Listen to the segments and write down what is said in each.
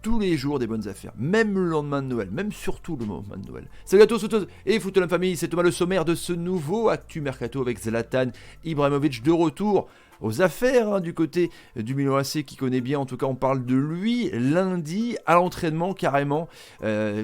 tous les jours des bonnes affaires, même le lendemain de Noël, même surtout le lendemain de Noël. Salut à tous et foot la famille, c'est Thomas le sommaire de ce nouveau Actu Mercato avec Zlatan Ibrahimovic de retour aux affaires du côté du Milan AC qui connaît bien, en tout cas on parle de lui lundi à l'entraînement carrément.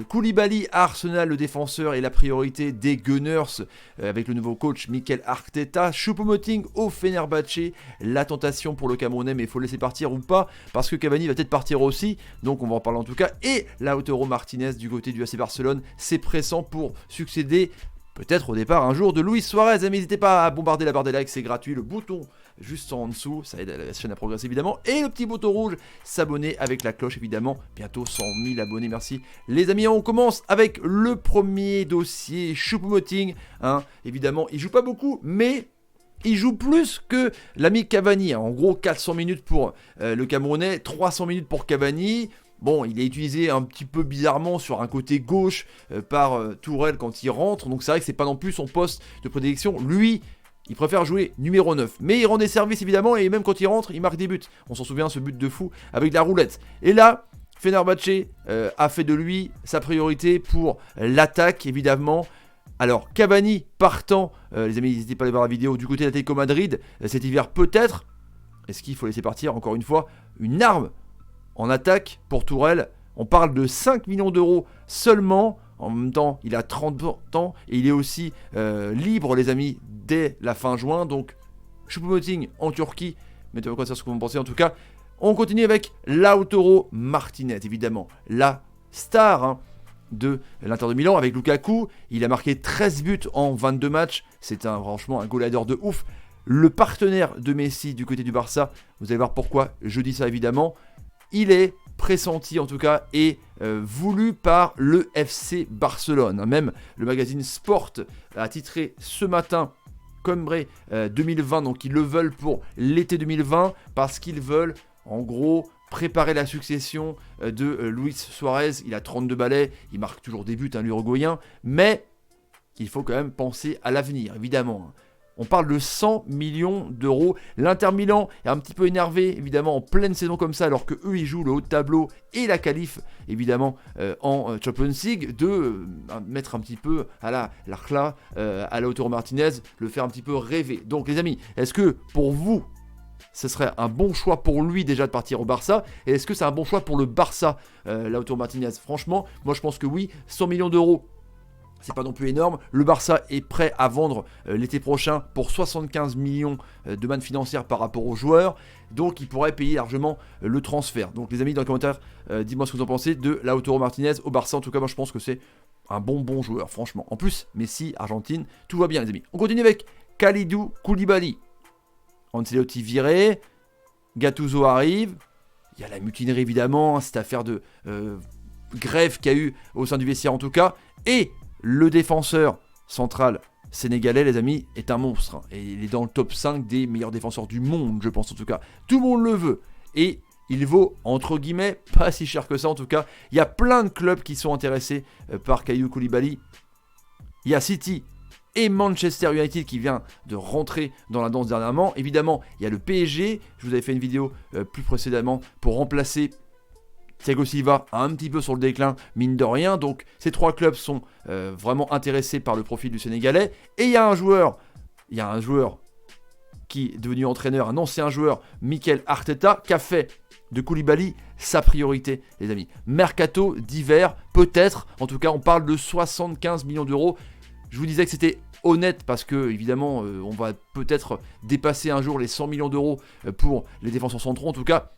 Koulibaly à Arsenal, le défenseur est la priorité des Gunners avec le nouveau coach Mikel Arteta. Choupo-Moting au Fenerbahçe, la tentation pour le Camerounais, mais il faut le laisser partir ou pas parce que Cavani va peut-être partir aussi, donc on va en parler en tout cas. Et Lautaro Martinez du côté du AC Barcelone, c'est pressant pour succéder peut-être au départ un jour de Luis Suarez. N'hésitez pas à bombarder la barre des likes, c'est gratuit, le bouton juste en dessous, ça aide la chaîne à progresser évidemment. Et le petit bouton rouge, s'abonner avec la cloche évidemment. Bientôt 100 000 abonnés, merci les amis. On commence avec le premier dossier, Choupo-Moting. Évidemment, il joue pas beaucoup, mais il joue plus que l'ami Cavani. En gros, 400 minutes pour le Camerounais, 300 minutes pour Cavani. Bon, il est utilisé un petit peu bizarrement sur un côté gauche par Tourelle quand il rentre. Donc c'est vrai que c'est pas non plus son poste de prédilection. Lui, il préfère jouer numéro 9. Mais il rend des services évidemment et même quand il rentre, il marque des buts. On s'en souvient, ce but de fou avec la roulette. Et là, Fenerbahçe a fait de lui sa priorité pour l'attaque évidemment. Alors Cavani partant, les amis n'hésitez pas à aller voir la vidéo du côté d'Atlético Madrid cet hiver peut-être. Est-ce qu'il faut laisser partir encore une fois une arme en attaque pour Tourelle? On parle de 5 millions d'euros seulement. En même temps, il a 30 ans et il est aussi libre, les amis, dès la fin juin. Donc, Choupo-Moting en Turquie. Mettez-moi quoi ça, ce que vous en pensez. En tout cas, on continue avec Lautaro Martinez, évidemment. La star de l'Inter de Milan avec Lukaku. Il a marqué 13 buts en 22 matchs. C'est franchement un goal-adder de ouf. Le partenaire de Messi du côté du Barça. Vous allez voir pourquoi je dis ça, évidemment. Il est pressenti en tout cas et voulu par le FC Barcelone. Même le magazine Sport a titré ce matin Combré 2020, donc ils le veulent pour l'été 2020 parce qu'ils veulent en gros préparer la succession de Luis Suarez. Il a 32 balais, il marque toujours des buts, l'Uruguayen, mais il faut quand même penser à l'avenir évidemment. On parle de 100 millions d'euros. L'Inter Milan est un petit peu énervé, évidemment, en pleine saison comme ça, alors qu'eux, ils jouent le haut de tableau et la qualif, évidemment, en Champions League, de mettre un petit peu à l'Arcla, à Lautaro Martinez, le faire un petit peu rêver. Donc, les amis, est-ce que, pour vous, ce serait un bon choix pour lui déjà de partir au Barça? Et est-ce que c'est un bon choix pour le Barça, Lautaro Martinez? Franchement, moi, je pense que oui. 100 millions d'euros. C'est pas non plus énorme. Le Barça est prêt à vendre l'été prochain pour 75 millions de manne financière par rapport aux joueurs. Donc, il pourrait payer largement le transfert. Donc, les amis, dans les commentaires, dites-moi ce que vous en pensez de Lautaro Martinez au Barça. En tout cas, moi, je pense que c'est un bon joueur, franchement. En plus, Messi, Argentine, tout va bien, les amis. On continue avec Kalidou Koulibaly. Ancelotti viré. Gattuso arrive. Il y a la mutinerie, évidemment. Cette affaire de grève qu'il y a eu au sein du vestiaire, en tout cas. Et le défenseur central sénégalais, les amis, est un monstre. Et il est dans le top 5 des meilleurs défenseurs du monde, je pense en tout cas. Tout le monde le veut. Et il vaut, entre guillemets, pas si cher que ça en tout cas. Il y a plein de clubs qui sont intéressés par Kalidou Koulibaly. Il y a City et Manchester United qui vient de rentrer dans la danse dernièrement. Évidemment, il y a le PSG. Je vous avais fait une vidéo plus précédemment pour remplacer Thiago Silva, un petit peu sur le déclin, mine de rien. Donc, ces trois clubs sont vraiment intéressés par le profil du Sénégalais. Et il y a un joueur qui est devenu entraîneur, un ancien joueur, Mikel Arteta, qui a fait de Koulibaly sa priorité, les amis. Mercato d'hiver, peut-être. En tout cas, on parle de 75 millions d'euros. Je vous disais que c'était honnête parce que, évidemment, on va peut-être dépasser un jour les 100 millions d'euros pour les défenseurs centraux. En tout cas,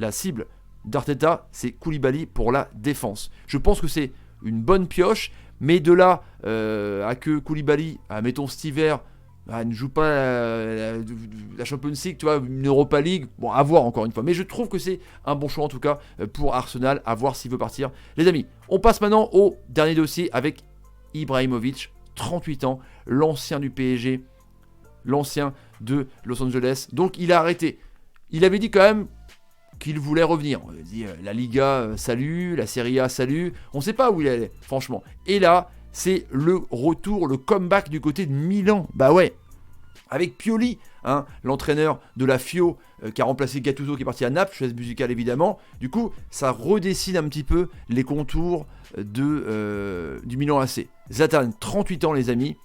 la cible d'Arteta, c'est Koulibaly pour la défense. Je pense que c'est une bonne pioche, mais de là à que Koulibaly, mettons cet hiver, ne joue pas la Champions League, tu vois, une Europa League, bon, à voir encore une fois. Mais je trouve que c'est un bon choix en tout cas pour Arsenal, à voir s'il veut partir. Les amis, on passe maintenant au dernier dossier avec Ibrahimovic, 38 ans, l'ancien du PSG, l'ancien de Los Angeles. Donc il a arrêté. Il avait dit quand même qu'il voulait revenir. On a dit la Liga, salut, la Serie A, salut. On ne sait pas où il allait, franchement. Et là, c'est le retour, le comeback du côté de Milan. Bah ouais. avec Pioli, hein, l'entraîneur de la Fio qui a remplacé Gattuso qui est parti à Naples, chaise musicale évidemment. Du coup, ça redessine un petit peu les contours du Milan AC. Zlatan, 38 ans les amis.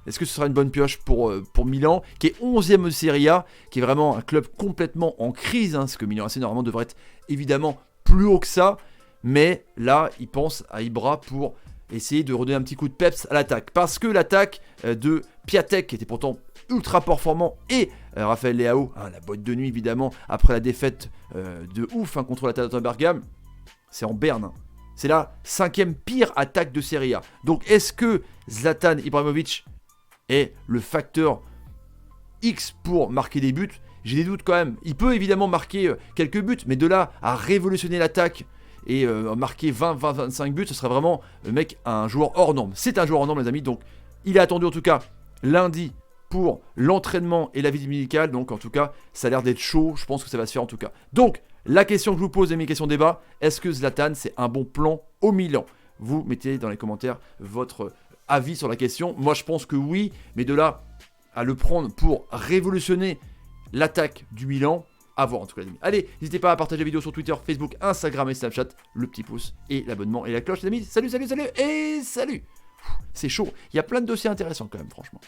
Est-ce que ce sera une bonne pioche pour Milan, qui est 11e de Serie A, qui est vraiment un club complètement en crise, hein, parce que Milan AC normalement devrait être évidemment plus haut que ça, mais là, il pense à Ibra pour essayer de redonner un petit coup de peps à l'attaque. Parce que l'attaque de Piatek, qui était pourtant ultra performant, et Raphaël Leao, hein, la boîte de nuit évidemment, après la défaite de ouf hein, contre l'Atalanta Bergame, c'est en berne. Hein. C'est la 5e pire attaque de Serie A. Donc est-ce que Zlatan Ibrahimovic est le facteur X pour marquer des buts? J'ai des doutes quand même. Il peut évidemment marquer quelques buts, mais de là à révolutionner l'attaque et marquer 20-25 buts, ce serait vraiment le mec un joueur hors norme. C'est un joueur hors norme les amis, donc il est attendu en tout cas lundi pour l'entraînement et la visite médicale, donc en tout cas ça a l'air d'être chaud, je pense que ça va se faire en tout cas. Donc la question que je vous pose et mes questions débat, est-ce que Zlatan c'est un bon plan au Milan? Vous mettez dans les commentaires votre avis sur la question, moi je pense que oui, mais de là à le prendre pour révolutionner l'attaque du Milan, à voir en tout cas les amis. Allez, n'hésitez pas à partager la vidéo sur Twitter, Facebook, Instagram et Snapchat, le petit pouce et l'abonnement et la cloche les amis. Salut et salut. C'est chaud, il y a plein de dossiers intéressants quand même franchement.